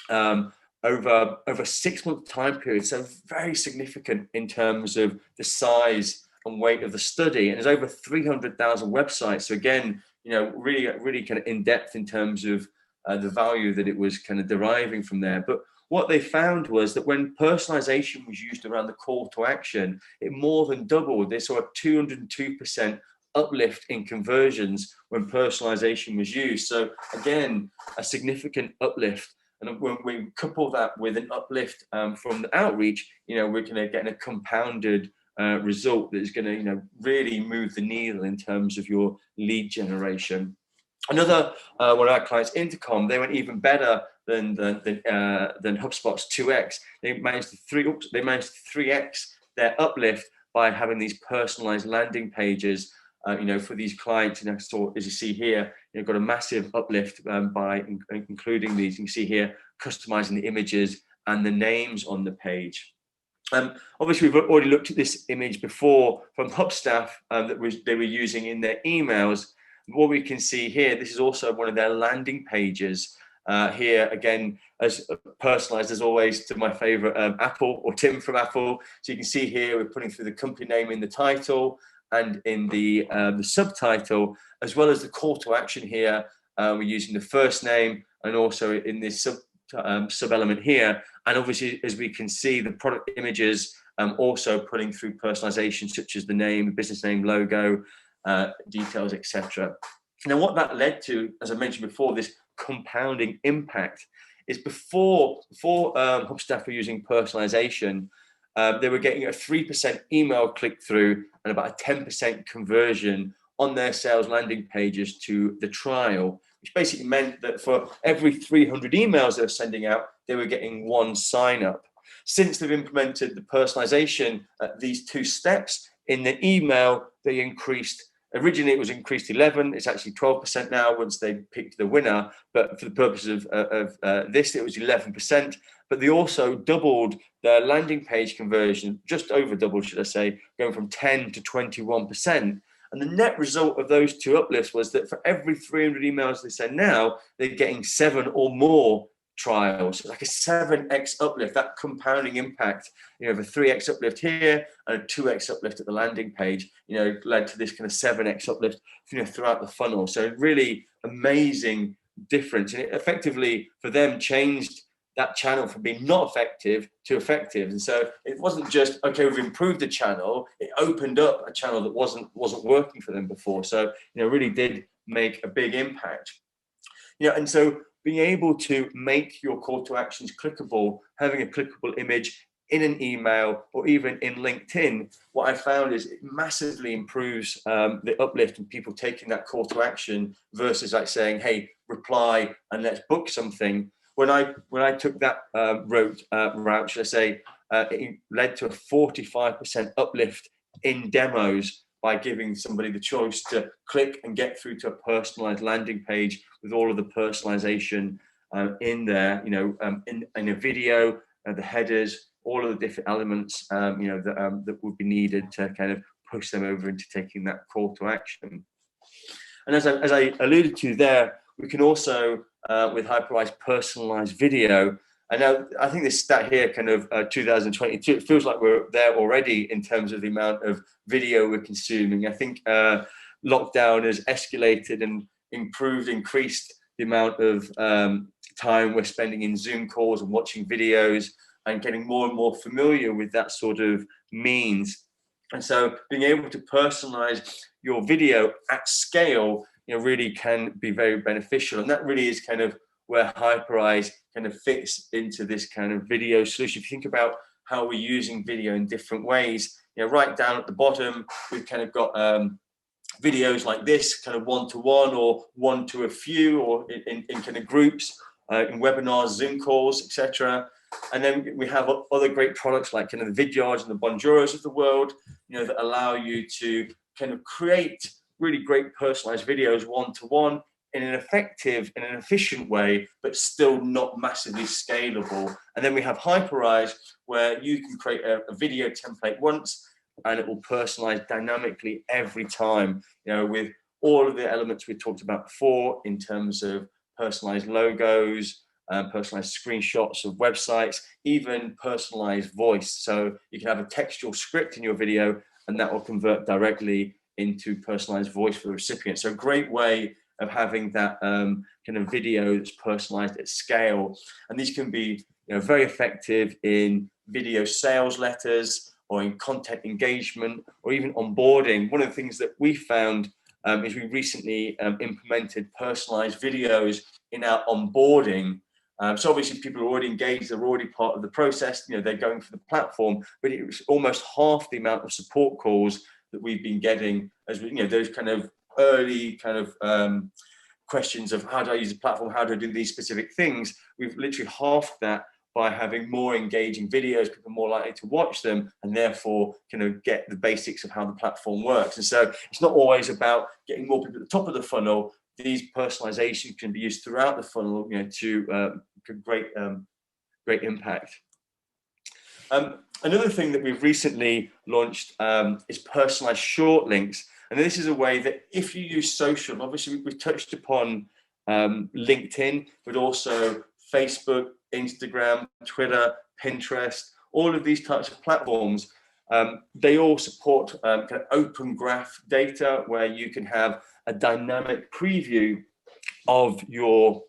over a 6-month time period, so very significant in terms of the size and weight of the study. And there's over 300,000 websites. So again, really kind of in depth in terms of the value that it was kind of deriving from there. But what they found was that when personalization was used around the call to action, it more than doubled. They saw a 202% uplift in conversions when personalization was used. So again, a significant uplift. And when we couple that with an uplift from the outreach, we're going to get a compounded result that is going to really move the needle in terms of your lead generation. Another one of our clients, Intercom, they went even better than HubSpot's 2x. They managed to 3x their uplift by having these personalized landing pages. For these clients, so as you see here, you've got a massive uplift by including these. You can see here, customizing the images and the names on the page. Obviously, we've already looked at this image before from Hubstaff that they were using in their emails. What we can see here, this is also one of their landing pages. Here again, as personalized as always to my favorite Apple or Tim from Apple. So you can see here we're putting through the company name in the title and in the subtitle, as well as the call to action here. We're using the first name and also in this sub element here. And obviously, as we can see, the product images also putting through personalization, such as the name, business name, logo, details, etc. Now, what that led to, as I mentioned before, this compounding impact is before Hubstaff were using personalization, they were getting a 3% email click-through and about a 10% conversion on their sales landing pages to the trial, which basically meant that for every 300 emails they were sending out, they were getting one sign-up. Since they've implemented the personalization at these 2 steps, in the email, they increased. Originally, it was increased 11. It's actually 12% now once they picked the winner. But for the purposes of this, it was 11%. But they also doubled their landing page conversion, just over doubled, should I say, going from 10 to 21%. And the net result of those 2 uplifts was that for every 300 emails they send now, they're getting 7 or more trials, like a 7x uplift. That compounding impact, of a 3x uplift here and a 2x uplift at the landing page, led to this kind of 7x uplift, throughout the funnel. So really amazing difference, and it effectively for them changed that channel from being not effective to effective. And so it wasn't just, okay, we've improved the channel, it opened up a channel that wasn't working for them before. So really did make a big impact. And so being able to make your call to actions clickable, having a clickable image in an email or even in LinkedIn, what I found is it massively improves the uplift in people taking that call to action versus like saying, hey, reply and let's book something. When I took that route, should I say, it led to a 45% uplift in demos by giving somebody the choice to click and get through to a personalized landing page with all of the personalization in there, in a video, the headers, all of the different elements, that would be needed to kind of push them over into taking that call to action. And as I alluded to there, we can also, with Hyperwise personalized video, And now I think this stat here, kind of 2022, it feels like we're there already in terms of the amount of video we're consuming. I think lockdown has escalated and increased the amount of time we're spending in Zoom calls and watching videos and getting more and more familiar with that sort of means. And so being able to personalize your video at scale, really can be very beneficial. And that really is kind of where Hyperize kind of fits into this kind of video solution. If you think about how we're using video in different ways, right down at the bottom, we've kind of got videos like this, kind of one-to-one or one to a few, or in kind of groups, in webinars, Zoom calls, etc. And then we have other great products like kind of the Vidyards and the Bonjuros of the world, that allow you to kind of create really great personalized videos one-to-one in an effective and an efficient way, but still not massively scalable. And then we have Hyperize, where you can create a video template once, and it will personalize dynamically every time, with all of the elements we talked about before in terms of personalized logos, personalized screenshots of websites, even personalized voice. So you can have a textual script in your video, and that will convert directly into personalized voice for the recipient. So a great way of having that kind of video that's personalized at scale. And these can be very effective in video sales letters, or in content engagement, or even onboarding. One of the things that we found is we recently implemented personalized videos in our onboarding. So obviously people are already engaged, they're already part of the process, they're going for the platform, but it was almost half the amount of support calls that we've been getting as those kind of early kind of questions of how do I use the platform, how do I do these specific things. We've literally halved that by having more engaging videos, people are more likely to watch them, and therefore kind of get the basics of how the platform works. And so it's not always about getting more people at the top of the funnel. These personalizations can be used throughout the funnel, to great impact. Another thing that we've recently launched is personalized short links. And this is a way that if you use social, obviously we've touched upon LinkedIn, but also Facebook, Instagram, Twitter, Pinterest, all of these types of platforms, they all support kind of open graph data, where you can have a dynamic preview of your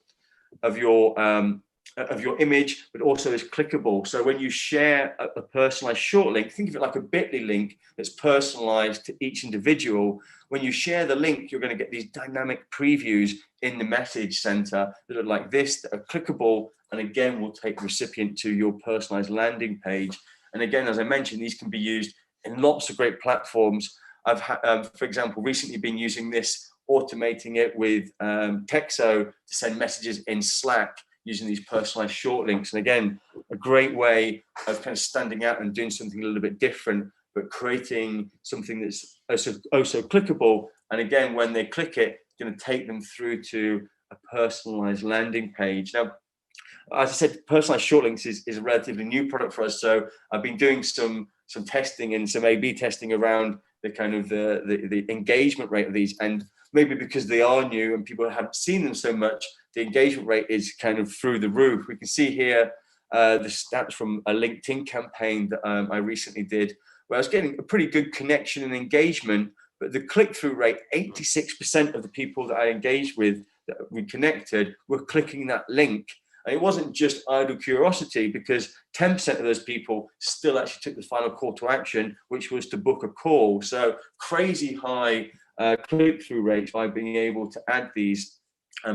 image, but also is clickable. So when you share a personalized short link, think of it like a bit.ly link that's personalized to each individual. When you share the link, you're going to get these dynamic previews in the message center that are like this, that are clickable, and again will take the recipient to your personalized landing page. And again, as I mentioned, these can be used in lots of great platforms. I've for example, recently been using this, automating it with Texo to send messages in Slack using these personalized short links. And again, a great way of kind of standing out and doing something a little bit different, but creating something that's also clickable. And again, when they click it, it's going to take them through to a personalized landing page. Now, as I said, personalized short links is a relatively new product for us. So I've been doing some testing and some A/B testing around the kind of the engagement rate of these. And maybe because they are new and people haven't seen them so much, the engagement rate is kind of through the roof. We can see here the stats from a LinkedIn campaign that I recently did, where I was getting a pretty good connection and engagement, but the click-through rate, 86% of the people that I engaged with, that we connected, were clicking that link. And it wasn't just idle curiosity, because 10% of those people still actually took the final call to action, which was to book a call. So crazy high click-through rates by being able to add these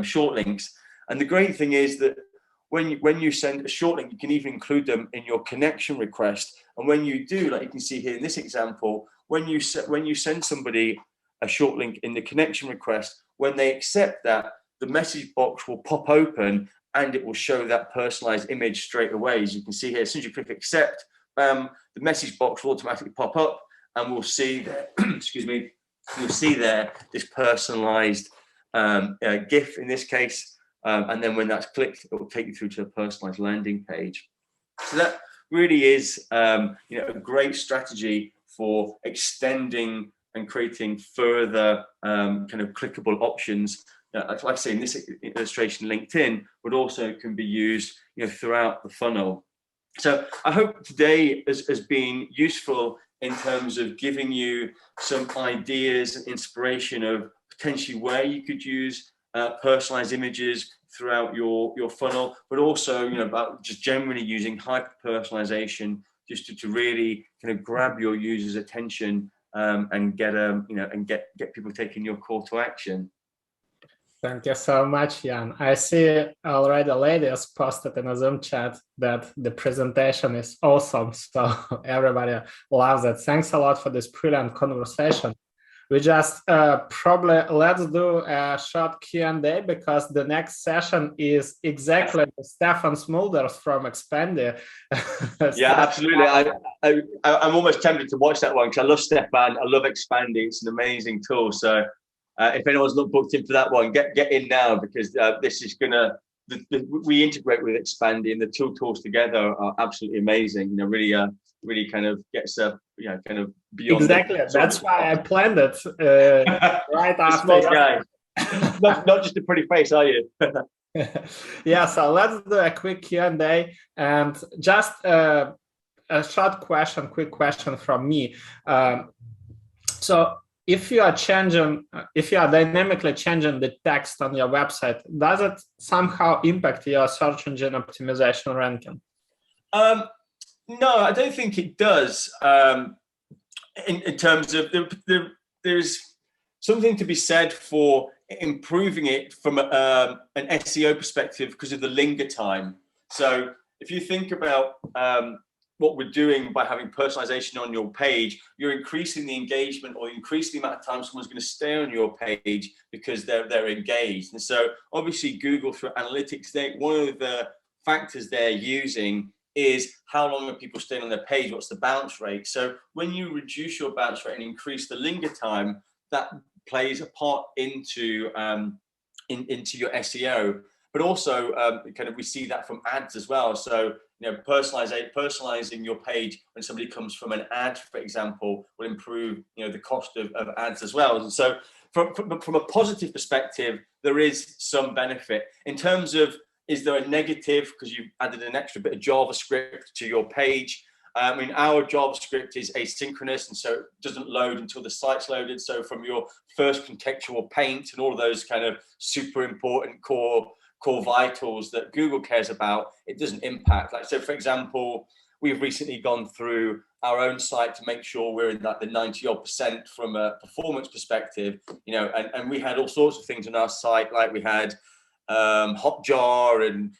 short links. And the great thing is that when you send a short link, you can even include them in your connection request. And when you do, like you can see here in this example, when you send somebody a short link in the connection request, when they accept that, the message box will pop open and it will show that personalized image straight away. As you can see here, as soon as you click accept, the message box will automatically pop up, and we'll see there, excuse me, you'll see there this personalized GIF in this case. And then when that's clicked, it will take you through to a personalized landing page. So that really is a great strategy for extending and creating further kind of clickable options like I say in this illustration, LinkedIn, but also can be used, throughout the funnel. So I hope today has been useful in terms of giving you some ideas and inspiration of potentially where you could use personalized images throughout your funnel, but also about just generally using hyper personalization just to really kind of grab your users' attention and get get people taking your call to action. Thank you so much, Jan. I see already ladies posted in a Zoom chat that the presentation is awesome. So everybody loves it. Thanks a lot for this brilliant conversation. We just probably let's do a short Q&A because the next session is exactly Stefan Smulders from Expandy. Yeah, absolutely. I'm almost tempted to watch that one because I love Stefan. I love Expandy. It's an amazing tool. So if anyone's not booked in for that one, get in now because this is gonna. We integrate with Expandy and the two tools together are absolutely amazing. Really kind of gets kind of beyond. Exactly. That's why I planned it right after. Smart guy. not just a pretty face, are you? Yeah. So let's do a quick Q&A and just a short question, quick question from me. So if you are dynamically changing the text on your website, does it somehow impact your search engine optimization ranking? No, I don't think it does. In terms of there's something to be said for improving it from an SEO perspective because of the linger time. So if you think about what we're doing by having personalization on your page, you're increasing the engagement or increasing the amount of time someone's going to stay on your page because they're engaged. And so obviously Google through analytics, one of the factors they're using is how long are people staying on their page, what's the bounce rate. So when you reduce your bounce rate and increase the linger time, that plays a part into your SEO. But also kind of we see that from ads as well. So personalizing your page when somebody comes from an ad, for example, will improve the cost of ads as well. And so from a positive perspective, there is some benefit. In terms of is there a negative because you've added an extra bit of JavaScript to your page? I mean, our JavaScript is asynchronous, and so it doesn't load until the site's loaded. So from your first contextual paint and all of those kind of super important core vitals that Google cares about, it doesn't impact. Like, so for example, we've recently gone through our own site to make sure we're in like the 90-odd% from a performance perspective, and we had all sorts of things on our site, like we had Hotjar and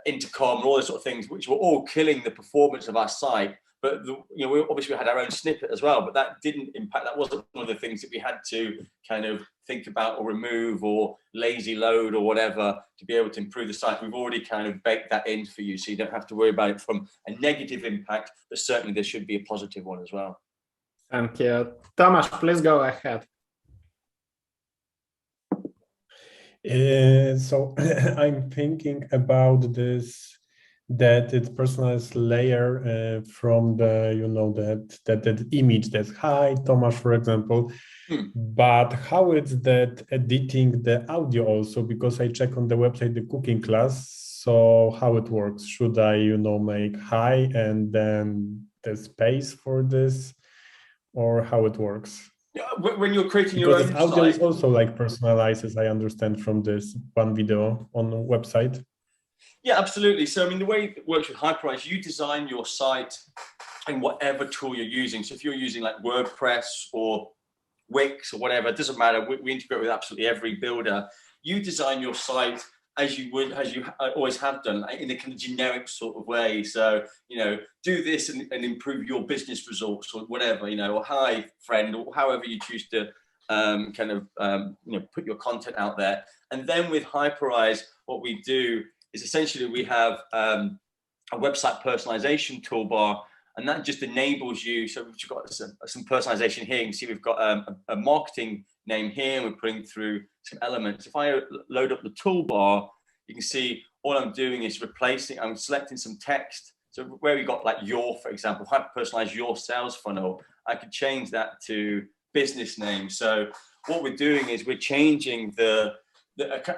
intercom and all those sort of things, which were all killing the performance of our site. But we obviously had our own snippet as well, but that didn't impact. That wasn't one of the things that we had to kind of think about or remove or lazy load or whatever to be able to improve the site. We've already kind of baked that in for you, so you don't have to worry about it from a negative impact, but certainly there should be a positive one as well. Thank you. Thomas, please go ahead. So I'm thinking about this, that it's personalized layer from the that image that's hi Thomas, for example. But how is that editing the audio also? Because I check on the website the cooking class. So how it works? Should I make hi and then the space for this, or how it works? When you're creating your own audio site, is also like personalized, as I understand from this one video on the website. Yeah, absolutely. So I mean, the way it works with Hyperize, you design your site in whatever tool you're using. So if you're using like WordPress or Wix or whatever, it doesn't matter. We integrate with absolutely every builder. You design your site as you always have done, in a kind of generic sort of way. So, do this and improve your business results or whatever, or hi friend, or however you choose to put your content out there. And then with Hyperize, what we do is essentially we have a website personalization toolbar, and that just enables you. So we've got some personalization here. You can see we've got a marketing name here, and we're putting through some elements. If I load up the toolbar, you can see all I'm doing is I'm selecting some text. So where we got like your, for example, hyper personalize your sales funnel, I could change that to business name. So what we're doing is we're changing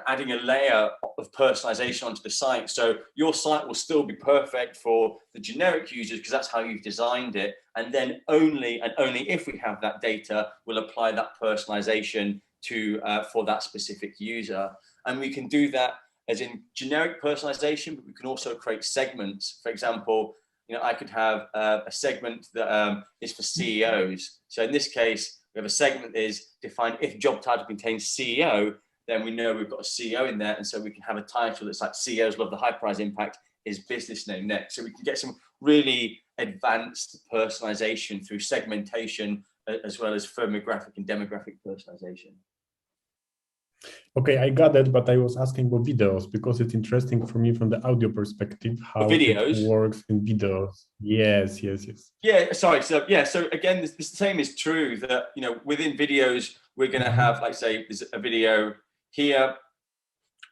adding a layer of personalization onto the site. So your site will still be perfect for the generic users because that's how you've designed it. And then only if we have that data, we'll apply that personalization to for that specific user. And we can do that as in generic personalization, but we can also create segments. For example, I could have a segment that is for CEOs. So in this case, we have a segment that is defined if job title contains CEO, then we know we've got a CEO in there. And so we can have a title that's like CEOs love the high price impact, is business name next. So we can get some really advanced personalization through segmentation, as well as firmographic and demographic personalization. Okay, I got it, but I was asking about videos because it's interesting for me from the audio perspective how it works in videos. Yes. Yeah, sorry. So again, the same is true that within videos we're going to have, like, say, there's a video here.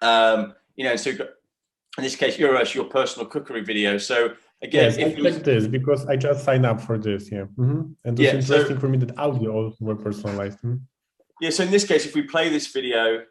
So in this case, your personal cookery video. So again, yes, I checked this because I just signed up for this. Yeah, and it's interesting for me that audio also were personalized. Yeah, so in this case, if we play this video,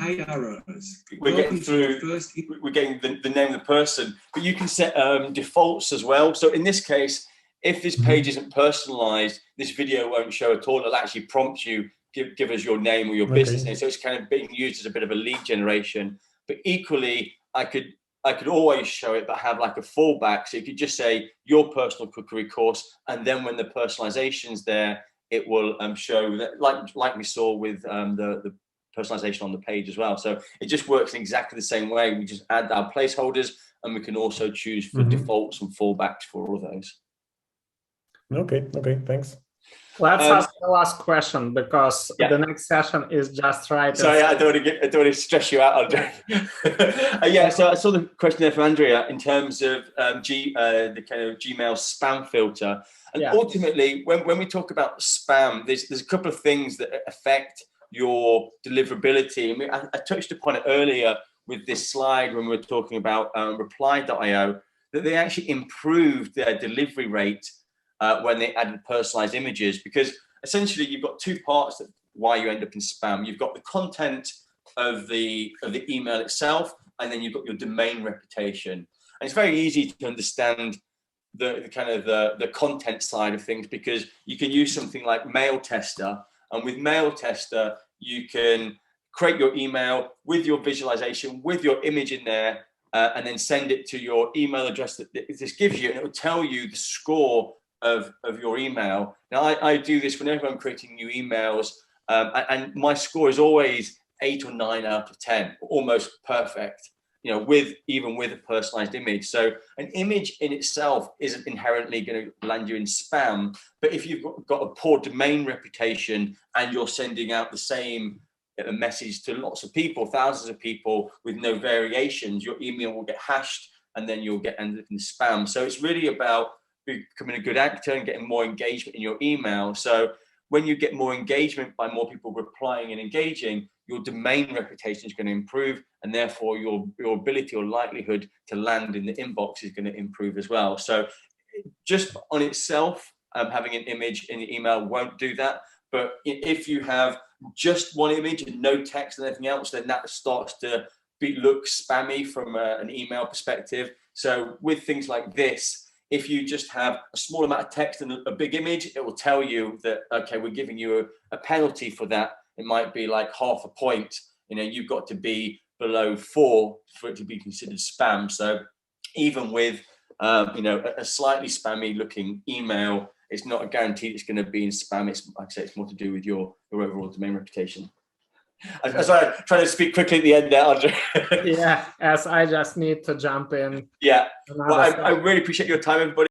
hey arrows, we're getting the name of the person, but you can set defaults as well. So in this case, if this page isn't personalized, this video won't show at all. It'll actually prompt you, give us your name or your business name. So it's kind of being used as a bit of a lead generation. But equally, I could always show it, but have like a fallback. So you could just say your personal cookery course, and then when the personalization's there, it will show that, like we saw with the personalization on the page as well. So it just works in exactly the same way. We just add our placeholders, and we can also choose for defaults and fallbacks for all of those. Okay, thanks. Let's ask the last question, because the next session is just right. Sorry, I don't want to stress you out. So I saw the question there from Andrea in terms of the kind of Gmail spam filter. And ultimately, when we talk about spam, there's a couple of things that affect your deliverability. I mean, I touched upon it earlier with this slide when we were talking about reply.io, that they actually improved their delivery rate when they added personalized images, because essentially you've got two parts that why you end up in spam. You've got the content of the email itself, and then you've got your domain reputation. And it's very easy to understand the content side of things, because you can use something like Mail Tester, and with Mail Tester you can create your email with your visualization, with your image in there, and then send it to your email address that this gives you, and it will tell you the score of your email. Now I do this whenever I'm creating new emails, and my score is always 8 or 9 out of 10, almost perfect, even with a personalized image. So an image in itself isn't inherently going to land you in spam, but if you've got a poor domain reputation and you're sending out the same message to lots of people, thousands of people, with no variations, your email will get hashed, and then you'll end up in spam. So it's really about becoming a good actor and getting more engagement in your email. So when you get more engagement by more people replying and engaging, your domain reputation is going to improve, and therefore your ability or likelihood to land in the inbox is going to improve as well. So just on itself, having an image in the email won't do that. But if you have just one image and no text and anything else, then that starts to look spammy from an email perspective. So with things like this, if you just have a small amount of text and a big image, it will tell you that, okay, we're giving you a penalty for that. It might be like half a point. You've got to be below 4 for it to be considered spam. So even with, a slightly spammy looking email, it's not a guarantee it's going to be in spam. It's, like I say, it's more to do with your overall domain reputation. As I try to speak quickly at the end there, Andre. Yeah, as I just need to jump in. Yeah, well, I really appreciate your time, everybody.